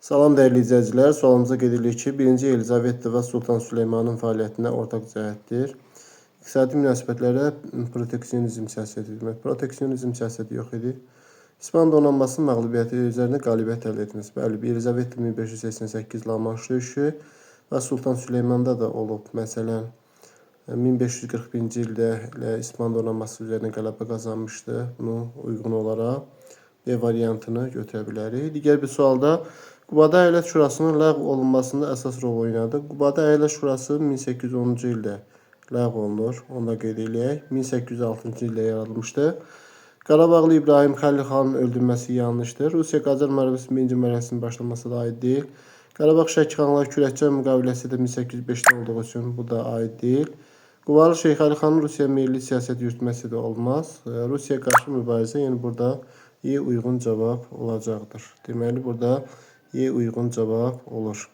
Salam dəyərli izləyicilər, sualımıza qeyd edirik ki, 1-ci Elizaveta və Sultan Süleymanın fəaliyyətinə ortaq cəhətdir. İqtisadi münasibətlərə proteksionizm siyasəti demək. Proteksionizm siyasəti yox idi. İspan donanmasının məğlubiyyəti üzərinə qalibiyyət əldə etməsi. Bəli, Elizaveta 1588 La-Manş döyüşü və Sultan Süleymanda da olub. Məsələn, 1541-ci ildə İspan donanması üzərinə qələbə qazanmışdı. Buna uyğun olaraq B variantını götürə bilərik. Digər bir sualda Qubada Əyalət Şurasının ləğv olunmasında əsas rol oynadı. Qubada Əyalət Şurası 1810-cu ildə ləğv olunur. Onu da qeyd edək. 1806-cı ildə yaradılmışdı. Qarabağlı İbrahim Xəlil xanın öldürülməsi yanlışdır. Rusiya-Qacar müharibəsinin birinci mərhələsinin başlaması da aid deyil. Qarabağ Şəkixanlar Kürəkçay müqaviləsi də 1805-də olduğu üçün bu da aid deyil. Quvalı Şeyx Əli xanın Rusiya milli siyasət yürütməsi də olmaz. Rusiya qarşı mübarizə, yəni burada uyğun cavab olacaqdır. Deməli, burada uyğun cavab olur.